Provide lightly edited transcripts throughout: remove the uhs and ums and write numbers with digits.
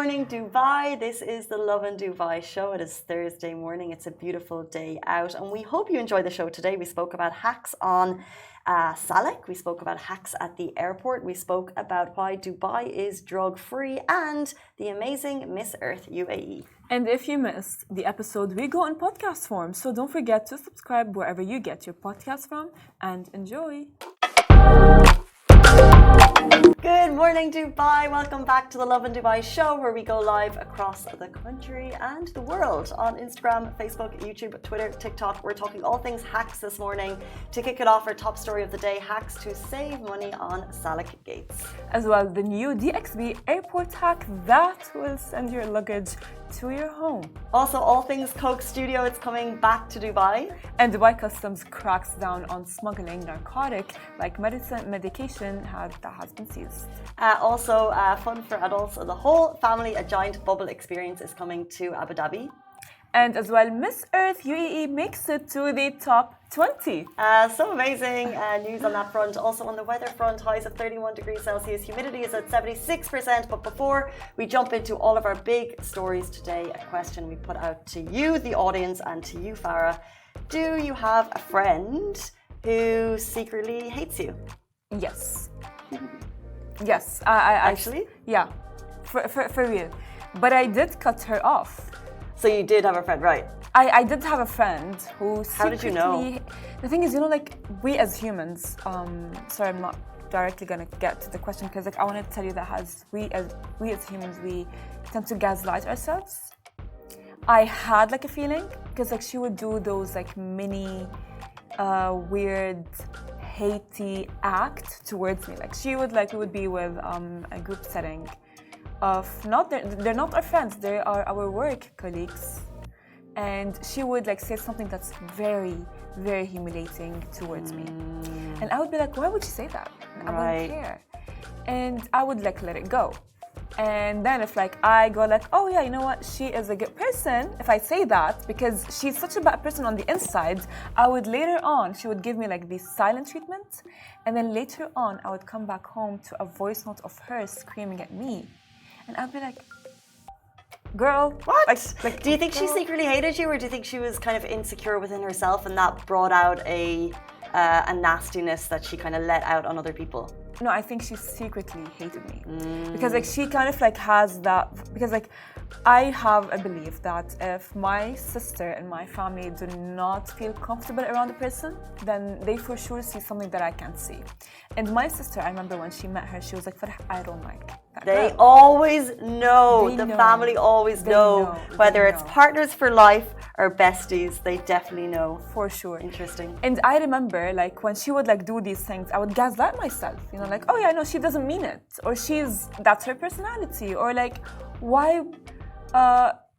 morning, Dubai. This is the Lovin Dubai show. It is Thursday morning. It's a beautiful day out, and we hope you enjoy the show today. We spoke about hacks on Salik. We spoke about hacks at the airport. We spoke about why Dubai is drug-free and the amazing Miss Earth UAE. And if you missed the episode, we go in podcast form. So don't forget to subscribe wherever you get your podcast from and enjoy. Good morning, Dubai. Welcome back to the Lovin Dubai show, where we go live across the country and the world on Instagram, Facebook, YouTube, Twitter, TikTok. We're talking all things hacks this morning. To kick it off, our top story of the day, hacks to save money on Salik gates. As well, the new DXB airport hack that will send your luggage to your home. Also, all things Coke Studio, it's coming back to Dubai. And Dubai Customs cracks down on smuggling narcotic-like medication that has been seized. Also, fun for adults. The whole family, a giant bubble experience is coming to Abu Dhabi. And as well, Miss Earth UAE makes it to the top 20. So amazing news on that front. Also on the weather front, highs of 31 degrees Celsius. Humidity is at 76%. But before we jump into all of our big stories today, a question we put out to you, the audience, and to you, Farah. Do you have a friend who secretly hates you? Yes. Yes. Actually? Yeah. For real. But I did cut her off. So you did have a friend, right? I did have a friend who secretly... How did you know? The thing is, we as humans... sorry, I'm not directly going to get to the question because I want to tell you that we as humans, we tend to gaslight ourselves. I had a feeling because she would do those mini weird hatey act towards me. We would be with a group setting of they're not our friends, they are our work colleagues, and she would say something that's very, very humiliating towards me, and I would be like, why would she say that? I wouldn't care, and I would let it go. And then if I go oh yeah, you know what, she is a good person, if I say that, because she's such a bad person on the inside, I would later on, she would give me the silent treatment, and then later on I would come back home to a voice note of her screaming at me. And I'd be like, girl, what? Do you think she secretly hated you, or do you think she was kind of insecure within herself and that brought out a nastiness that she kind of let out on other people? No, I think she secretly hated me. Because she kind of has that, because I have a belief that if my sister and my family do not feel comfortable around a person, then they for sure see something that I can't see. And my sister, I remember when she met her, she was like, Farah, I don't like that They girl. always know. They the know. family always know. Whether it's partners for life or besties, they definitely know. For sure. Interesting. And I remember when she would do these things, I would gaslight myself, oh yeah, no, she doesn't mean it, or that's her personality, or why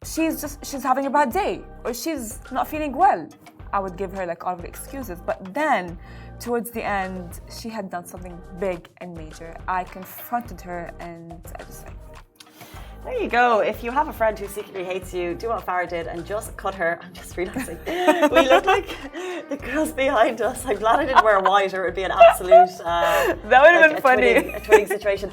she's having a bad day, or she's not feeling well. I would give her all of the excuses, but then towards the end she had done something big and major. I confronted her and I just there you go. If you have a friend who secretly hates you, do what Farah did and just cut her. I'm just realizing we look like the girls behind us. I'm glad I didn't wear white, or it would be an absolute that would have been funny. A twinning situation.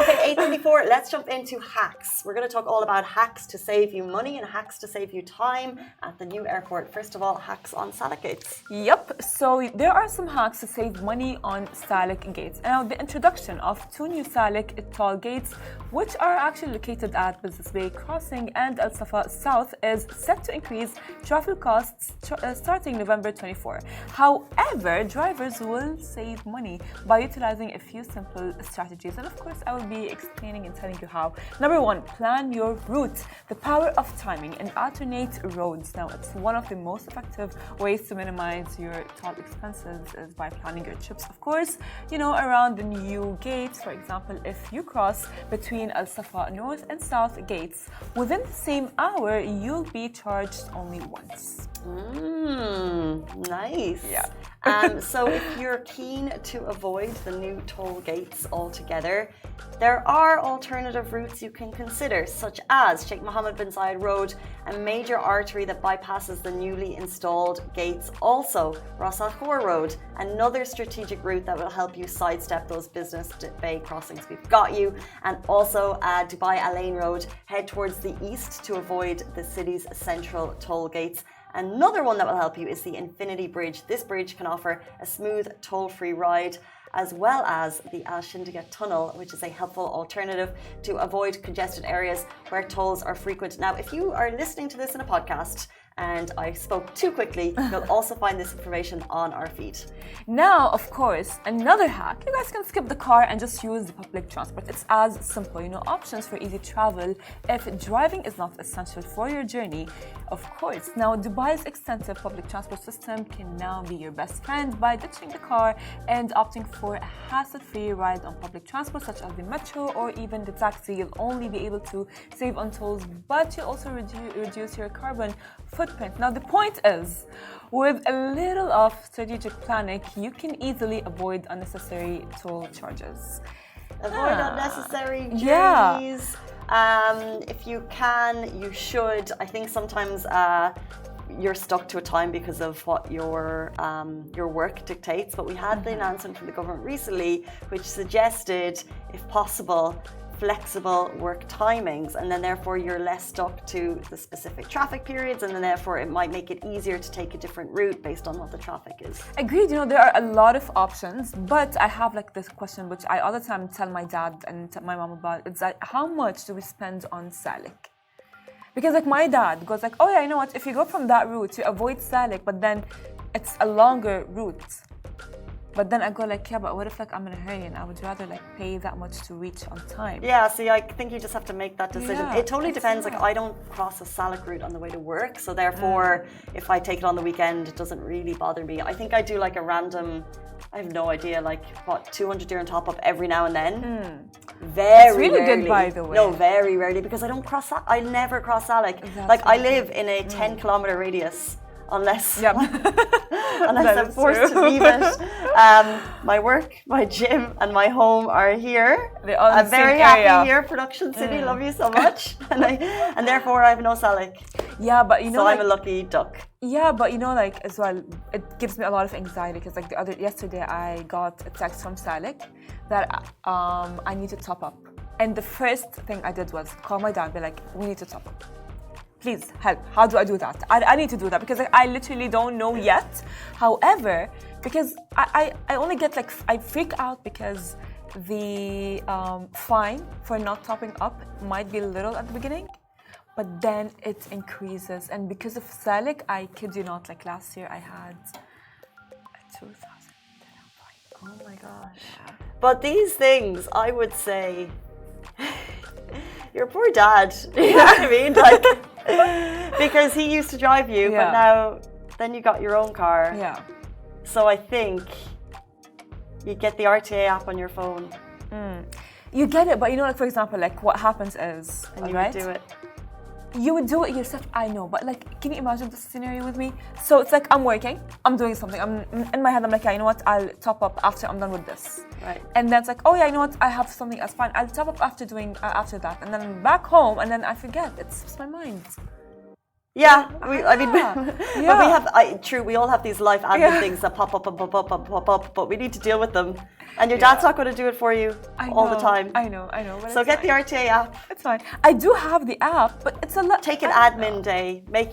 Okay, 8:34. Let's jump into hacks. We're going to talk all about hacks to save you money and hacks to save you time at the new airport. First of all, hacks on Salik gates. Yep. So there are some hacks to save money on Salik gates. Now, the introduction of 2 new Salik toll gates, which are actually located at Business Bay Crossing and Al Safa South, is set to increase traffic costs starting November 24. However, drivers will save money by utilizing a few simple strategies. And of course, I will be explaining and telling you how. Number 1, plan your route. The power of timing and alternate roads. Now, it's one of the most effective ways to minimize your toll expenses is by planning your trips. Of course, around the new gates, for example, if you cross between Al Safa North and South gates within the same hour, you'll be charged only once. Nice. Yeah. So if you're keen to avoid the new toll gates altogether, there are alternative routes you can consider, such as Sheikh Mohammed bin Zayed Road, a major artery that bypasses the newly installed gates. Also, Ras Al Khor Road, another strategic route that will help you sidestep those business bay crossings. We've got you. And also Dubai Al Ain Road, head towards the east to avoid the city's central toll gates. Another one that will help you is the Infinity Bridge. This bridge can offer a smooth, toll-free ride, as well as the Al Shindiga Tunnel, which is a helpful alternative to avoid congested areas where tolls are frequent. Now, if you are listening to this in a podcast and I spoke too quickly, you'll also find this information on our feed. Now, of course, another hack. You guys can skip the car and just use the public transport. It's as simple, options for easy travel if driving is not essential for your journey. Of course, now Dubai's extensive public transport system can now be your best friend by ditching the car and opting for a hassle-free ride on public transport such as the metro or even the taxi. You'll only be able to save on tolls, but you'll also reduce your carbon footprint. Now, the point is, with a little of strategic planning, you can easily avoid unnecessary toll charges. Avoid unnecessary journeys. If you can, you should. I think sometimes you're stuck to a time because of what your work dictates. But we had the announcement from the government recently, which suggested, if possible, flexible work timings, and then therefore you're less stuck to the specific traffic periods, and then therefore it might make it easier to take a different route based on what the traffic is. Agreed. There are a lot of options, but I have this question which I all the time tell my dad and my mom about. It's like, how much do we spend on Salik? Because my dad goes oh yeah, you know what, if you go from that route you avoid Salik, but then it's a longer route. But then I go yeah, but what if I'm in a hurry and I would rather pay that much to reach on time? Yeah, see, I think you just have to make that decision. Yeah, it totally depends. I don't cross a Salik route on the way to work, so therefore, if I take it on the weekend, it doesn't really bother me. I think I do a random, I have no idea, 200 dirham top up every now and then. Very it's really rarely. Good, by the way. No, very rarely, because I don't cross. I never cross Salik. Exactly. I live in a 10-kilometer radius. Unless I'm forced to leave it. My work, my gym, and my home are here. I'm very happy here, Production City. Love you so much, and therefore I have no Salik. Yeah, but so I'm a lucky duck. Yeah, but as well, it gives me a lot of anxiety because yesterday I got a text from Salik that I need to top up, and the first thing I did was call my dad and be we need to top up. Please help. How do I do that? I need to do that because I literally don't know yet. However, because I only get I freak out because the fine for not topping up might be little at the beginning, but then it increases. And because of Salik, I kid you not, last year I had a 2,000 fine. Oh my gosh. But these things, I would say, your poor dad, you know what I mean? Because he used to drive you, but now then you got your own car. Yeah. So I think you get the RTA app on your phone. You get it, but for example, what happens is, and you would do it. You would do it yourself, I know, but can you imagine this scenario with me? So it's I'm working, I'm doing something, I'm in my head, I'm yeah, you know what, I'll top up after I'm done with this. Right. And then it's oh yeah, you know what, I have something else, fine, I'll top up after doing after that, and then back home, and then I forget, it slips my mind. Yeah, but we have, true, we all have these life admin things that pop up and pop up and pop up, but we need to deal with them. And your dad's not going to do it for you all the time. I know. But so get the RTA app. It's fine. I do have the app, but it's a lot. Take an admin day. Make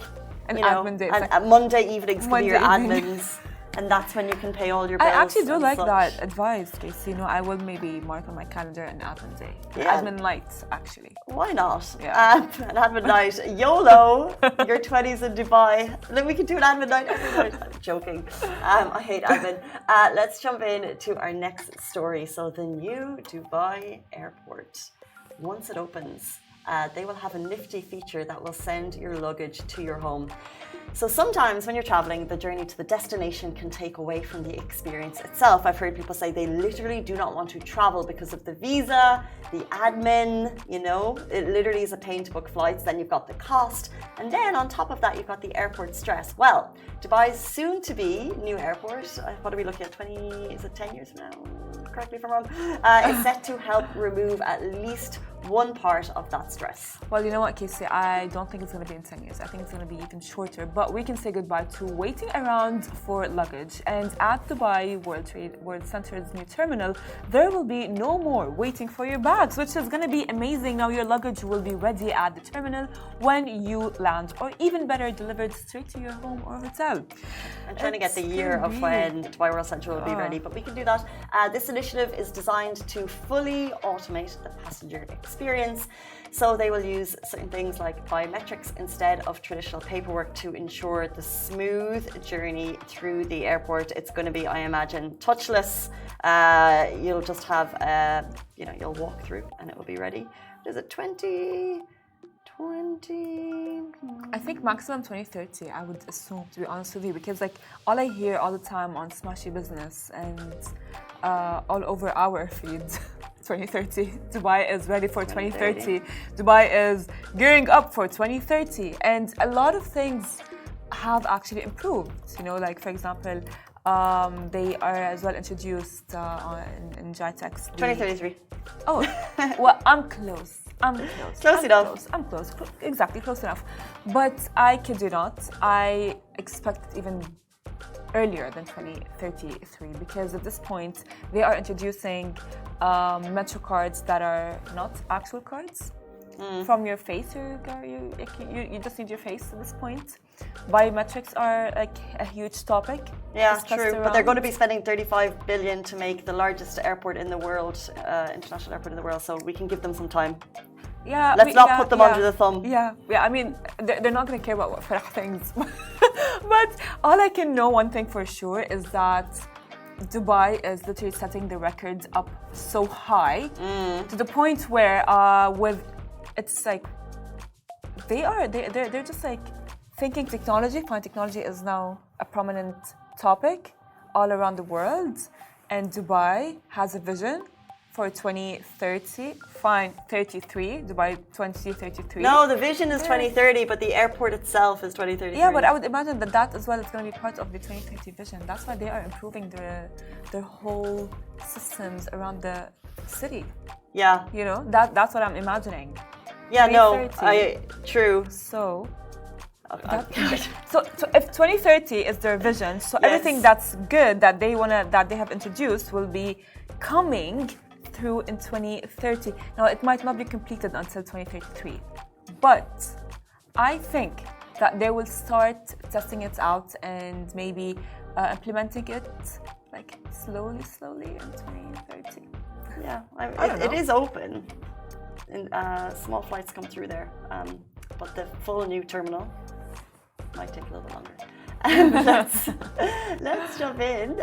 an admin day. And Monday evenings can be your admins. And that's when you can pay all your bills. I actually do like that advice, Casey. I will maybe mark on my calendar an admin day. Yeah. Admin nights, actually. Why not? Yeah. An admin night. YOLO. Your 20s in Dubai. Then we can do an admin night every night. I'm joking. I hate admin. Let's jump in to our next story. So the new Dubai airport, once it opens, they will have a nifty feature that will send your luggage to your home. So sometimes when you're traveling, the journey to the destination can take away from the experience itself. I've heard people say they literally do not want to travel because of the visa, the admin, you know, it literally is a pain to book flights. Then you've got the cost. And then on top of that, you've got the airport stress. Well, Dubai's soon to be new airport, what are we looking at, 10 years from now? Correct me if I'm wrong, is set to help remove at least one part of that stress. Well, you know what, Casey, I don't think it's going to be in 10 years. I think it's going to be even shorter. But we can say goodbye to waiting around for luggage. And at Dubai World Center's new terminal, there will be no more waiting for your bags, which is going to be amazing. Now your luggage will be ready at the terminal when you land, or even better, delivered straight to your home or hotel. I'm trying to get the year of when Dubai World Center will be ready, but we can do that. This initiative is designed to fully automate the passenger experience. So they will use certain things like biometrics instead of traditional paperwork to ensure the smooth journey through the airport. It's going to be, I imagine, touchless. You'll just have, you'll walk through and it will be ready. Is it 20? I think maximum 2030, I would assume, to be honest with you, because like all I hear all the time on Smashy Business and all over our feed, 2030, Dubai is ready for 2030. Dubai is gearing up for 2030, and a lot of things have actually improved. You know, like for example, they are as well introduced in GITEX. 2033. Oh, well, I'm close. Close enough. I'm close. Exactly, close enough. But I kid you not, I expect it even earlier than 2033, because at this point they are introducing metro cards that are not actual cards. From your face. You just need your face at this point. Biometrics are like a huge topic. Yeah, true. But they're going to be spending 35 billion to make the largest airport in the world, international airport in the world. So we can give them some time. Yeah. Let's not put them under the thumb. Yeah. I mean, they're not going to care about what Farah thinks. But all I can know, one thing for sure, is that Dubai is literally setting the records up so high to the point where it's like they're just like thinking technology. Fine, technology is now a prominent topic all around the world, and Dubai has a vision for 2030. Fine, 33. Dubai 2033. No, the vision is 2030, but the airport itself is 2033. Yeah, but I would imagine that as well is going to be part of the 2030 vision. That's why they are improving their whole systems around the city. Yeah, you know, that's what I'm imagining. Yeah, no, true. So if 2030 is their vision, so everything that's good that they have introduced will be coming through in 2030. Now, it might not be completed until 2033, but I think that they will start testing it out and maybe implementing it like slowly in 2030. Yeah, it is open. And small flights come through there, but the full new terminal might take a little bit longer. Let's jump in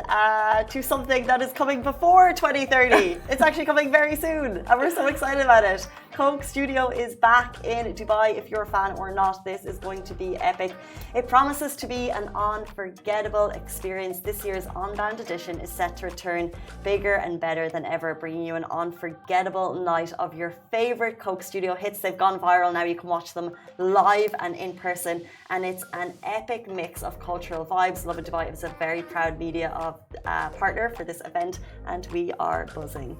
to something that is coming before 2030. It's actually coming very soon, and we're so excited about it. Coke Studio is back in Dubai. If you're a fan or not, this is going to be epic. It promises to be an unforgettable experience. This year's On-Band edition is set to return bigger and better than ever, bringing you an unforgettable night of your favorite Coke Studio hits. They've gone viral now. You can watch them live and in person, and it's an epic mix of cultural vibes. Lovin Dubai is a very proud media partner for this event, and we are buzzing.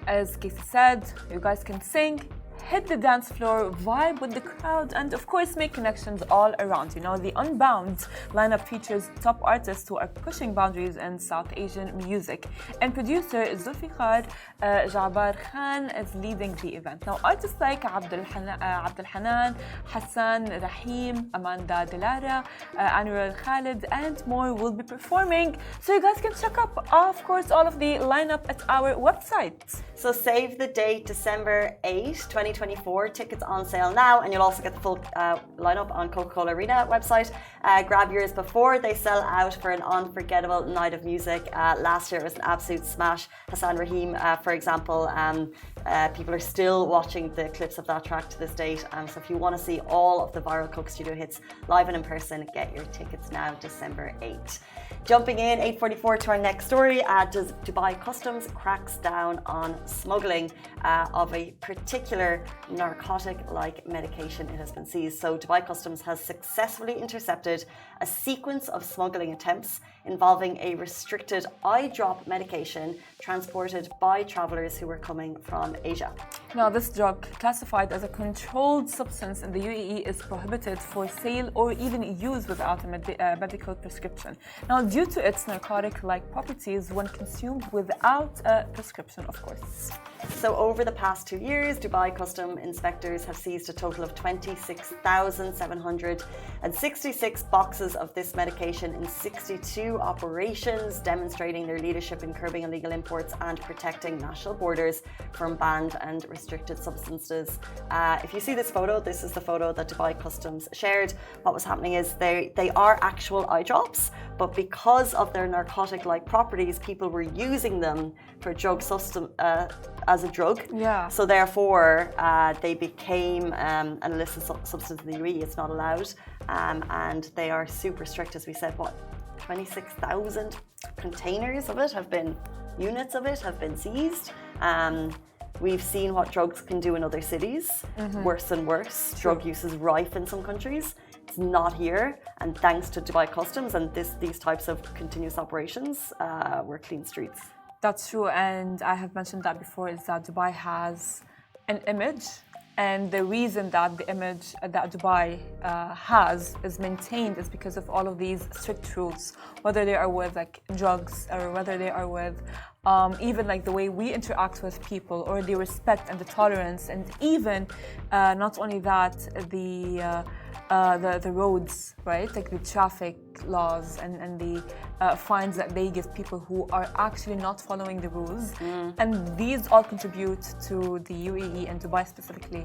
As Casey said, you guys can sing, hit the dance floor, vibe with the crowd, and of course make connections all around. You know, the Unbound lineup features top artists who are pushing boundaries in South Asian music, and producer Zulfikar Jabar Khan is leading the event. Now, artists like Abdul Hanan, Hassan Rahim, Amanda Delara, Anurul Khalid, and more will be performing. So you guys can check up, of course, all of the lineup at our website. So save the date, December 8, 2024. Tickets on sale now, and you'll also get the full lineup on Coca-Cola Arena website. Grab yours before they sell out for an unforgettable night of music. Last year it was an absolute smash. Hassan Rahim, for example, people are still watching the clips of that track to this date. So if you want to see all of the viral Coke Studio hits live and in person, get your tickets now, December 8th. Jumping in, 8:44 to our next story. Dubai Customs cracks down on smuggling of a particular narcotic-like medication. It has been seized. So Dubai Customs has successfully intercepted a sequence of smuggling attempts involving a restricted eye drop medication transported by travellers who were coming from Asia. Now, this drug, classified as a controlled substance in the UAE, is prohibited for sale or even use without a medical prescription. Now, due to its narcotic-like properties when consumed without a prescription, of course. So over the past 2 years, Dubai Custom inspectors have seized a total of 26,766 boxes of this medication in 62 operations, demonstrating their leadership in curbing illegal imports and protecting national borders from banned and restricted substances. If you see this photo, this is the photo that Dubai Customs shared. What was happening is they are actual eye drops, but because of their narcotic-like properties, people were using them for as a drug. Yeah. So therefore, they became an illicit substance in the UAE. It's not allowed, and they are super strict. As we said, 26,000 containers of it units of it have been seized. We've seen what drugs can do in other cities, worse and worse. Drug use is rife in some countries. It's not here, and thanks to Dubai Customs and these types of continuous operations, we're clean streets. That's true, and I have mentioned that before, is that Dubai has an image, and the reason that the image that Dubai has is maintained is because of all of these strict rules, whether they are with like drugs or whether they are with even like the way we interact with people, or the respect and the tolerance, and even not only that, the roads, right? Like the traffic laws and the fines that they give people who are actually not following the rules. And these all contribute to the UAE and Dubai specifically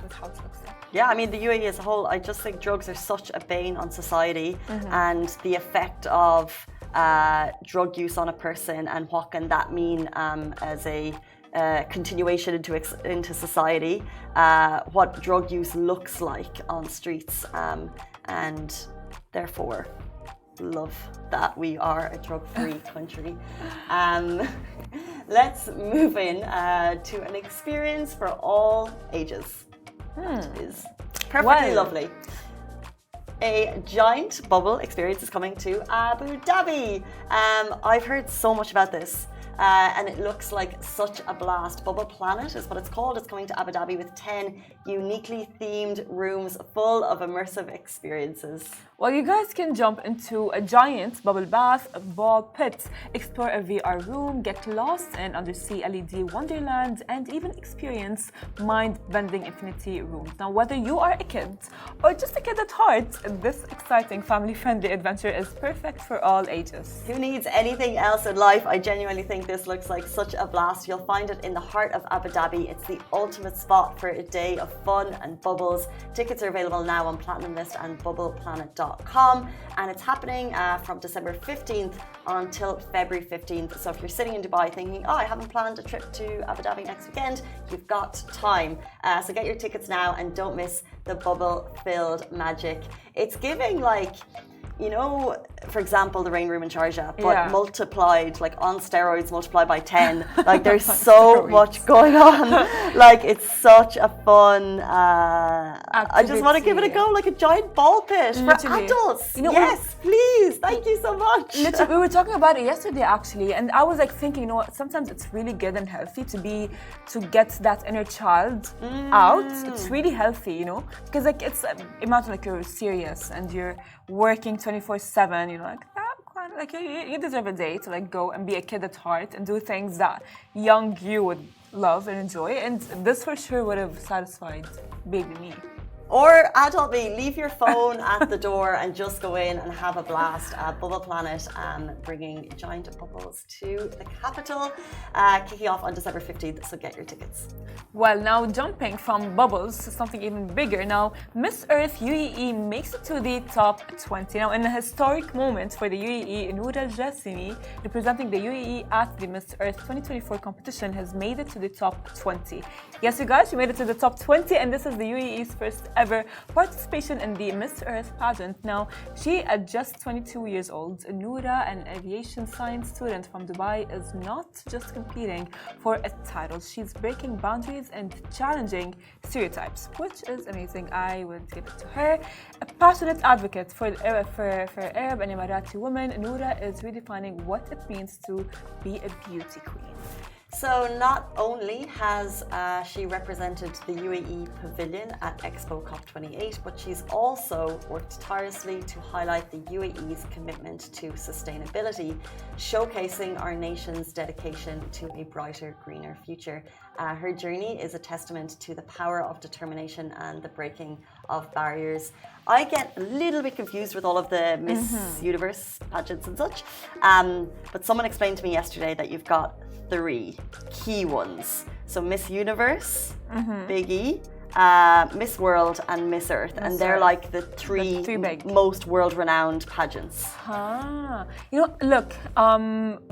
with how it looks like. Yeah, I mean, the UAE as a whole, I just think drugs are such a bane on society, and the effect of drug use on a person and what can that mean as a continuation into society, what drug use looks like on streets, and therefore love that we are a drug-free country. Let's move in to an experience for all ages. That is perfectly lovely. A giant bubble experience is coming to Abu Dhabi. I've heard so much about this. And it looks like such a blast. Bubble Planet is what it's called. It's coming to Abu Dhabi with 10 uniquely themed rooms full of immersive experiences. Well, you guys can jump into a giant bubble bath, a ball pit, explore a VR room, get lost in undersea LED wonderland, and even experience mind-bending infinity rooms. Now, whether you are a kid or just a kid at heart, this exciting family-friendly adventure is perfect for all ages. Who needs anything else in life? I genuinely think this looks like such a blast. You'll find it in the heart of Abu Dhabi. It's the ultimate spot for a day of fun and bubbles. Tickets are available now on Platinum List and bubbleplanet.com, and it's happening from December 15th until February 15th. So if you're sitting in Dubai thinking, I haven't planned a trip to Abu Dhabi next weekend, you've got time. So get your tickets now and don't miss the bubble-filled magic. It's giving like, you know, for example, the Rain Room in Sharjah, but multiplied, like on steroids, multiplied by 10. Like there's so much going on. Like it's such a fun, I just want to give it a go, like a giant ball pit for adults. You know, yes, please. Thank you so much. Literally, we were talking about it yesterday actually, and I was like thinking, you know what, sometimes it's really good and healthy to get that inner child out. It's really healthy, you know, because like it's, imagine like you're serious and you're working 24/7, you know, like you deserve a day to like go and be a kid at heart and do things that young you would love and enjoy, and this for sure would have satisfied baby me. Or adult me, leave your phone at the door and just go in and have a blast at Bubble Planet, bringing giant bubbles to the capital, kicking off on December 15th, so get your tickets. Well, now jumping from bubbles to something even bigger. Now, Miss Earth UAE makes it to the top 20. Now, in a historic moment for the UAE, Noura Al-Jasimi, representing the UAE at the Miss Earth 2024 competition, has made it to the top 20. Yes, you guys, she made it to the top 20, and this is the UAE's first ever participation in the Miss Earth pageant. Now, she, at just 22 years old, Noura, an aviation science student from Dubai, is not just competing for a title. She's breaking boundaries and challenging stereotypes, which is amazing. I would give it to her. A passionate advocate for Arab and Emirati women, Noura is redefining what it means to be a beauty queen. So not only has she represented the UAE pavilion at Expo COP28, but she's also worked tirelessly to highlight the UAE's commitment to sustainability, showcasing our nation's dedication to a brighter, greener future. Her journey is a testament to the power of determination and the breaking of barriers. I get a little bit confused with all of the Miss Universe pageants and such, but someone explained to me yesterday that you've got 3 key ones. So Miss Universe, Big E, Miss World and Miss Earth, and they're like the three most world-renowned pageants. You know, look,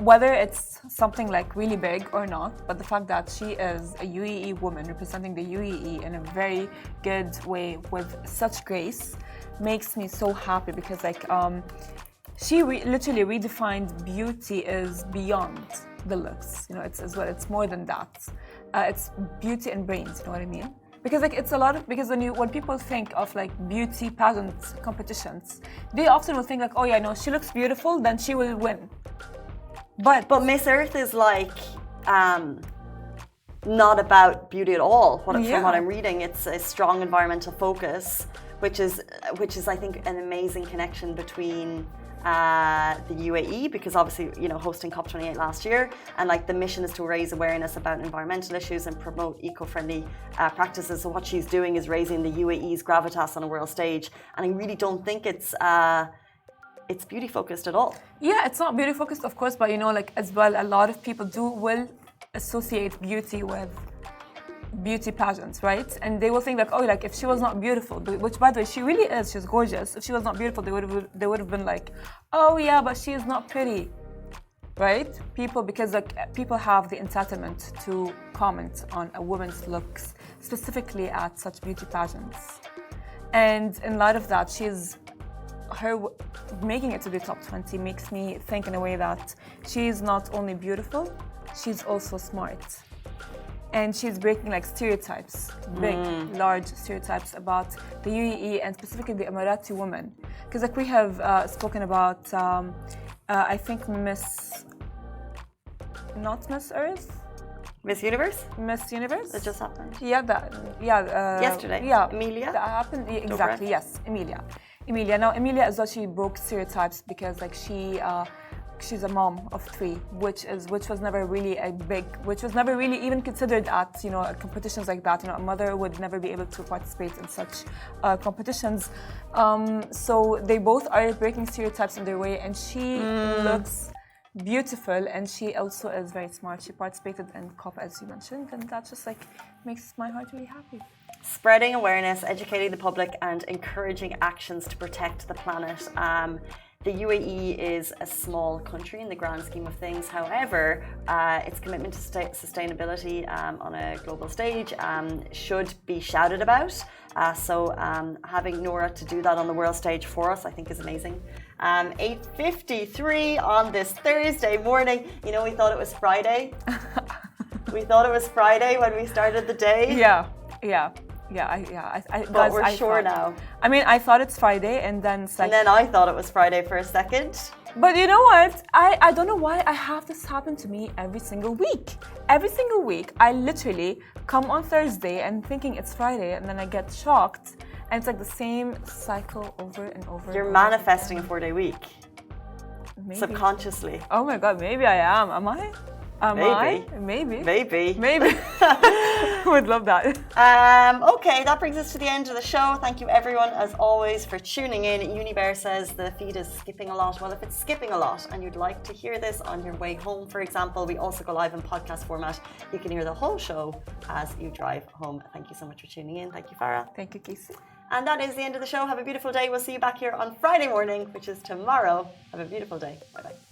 whether it's something like really big or not, but the fact that she is a UAE woman representing the UAE in a very good way with such grace makes me so happy, because like she literally redefined beauty is beyond the looks. You know, it's more than that. It's beauty and brains. You know what I mean? Because like it's a lot of, because when people think of like beauty pageant competitions, they often will think like, oh yeah, no, she looks beautiful, then she will win. But Miss Earth is like not about beauty at all. From what I'm reading, it's a strong environmental focus, which is I think an amazing connection between the UAE, because obviously, you know, hosting COP28 last year, and like the mission is to raise awareness about environmental issues and promote eco-friendly practices. So what she's doing is raising the UAE's gravitas on a world stage, and I really don't think it's beauty focused at all. Yeah, it's not beauty focused, of course, but you know, like as well, a lot of people will associate beauty with beauty pageants, right? And they will think like, oh, like if she was not beautiful, which by the way, she really is, she's gorgeous. If she was not beautiful, they would have been like, oh yeah, but she is not pretty, right? Because like people have the entitlement to comment on a woman's looks, specifically at such beauty pageants. And in light of that, her making it to the top 20 makes me think in a way that she's not only beautiful, she's also smart. And she's breaking like stereotypes, big, large stereotypes about the UAE and specifically the Emirati woman. Because like we have spoken about, I think not Miss Earth? Miss Universe? Miss Universe? That just happened. Yesterday. Yeah. Emilia? That happened, exactly, yes, Emilia. Now, Emilia as well, she broke stereotypes because like she's a mom of 3, which was never really which was never really even considered at, you know, competitions like that. You know, a mother would never be able to participate in such competitions. So they both are breaking stereotypes in their way, and she looks beautiful, and she also is very smart. She participated in COP, as you mentioned, and that just like makes my heart really happy. Spreading awareness, educating the public, and encouraging actions to protect the planet. The UAE is a small country in the grand scheme of things. However, its commitment to sustainability on a global stage should be shouted about. So having Noura to do that on the world stage for us, I think is amazing. 8:53 on this Thursday morning. You know, we thought it was Friday. We thought it was Friday when we started the day. But we're sure now. I mean, I thought it's Friday, and then it's like, and then I thought it was Friday for a second. But you know what? I don't know why I have this happen to me every single week. Every single week, I literally come on Thursday and thinking it's Friday, and then I get shocked, and it's like the same cycle over and over. You're manifesting a 4-day week. Maybe. Subconsciously. Oh my God, maybe I am. Am I? Maybe. Maybe. Would love that. Okay, that brings us to the end of the show. Thank you everyone, as always, for tuning in. Unibear says the feed is skipping a lot. Well, if it's skipping a lot and you'd like to hear this on your way home, for example, we also go live in podcast format. You can hear the whole show as you drive home. Thank you so much for tuning in. Thank you, Farah. Thank you, Casey. And that is the end of the show. Have a beautiful day. We'll see you back here on Friday morning, which is tomorrow. Have a beautiful day. Bye-bye.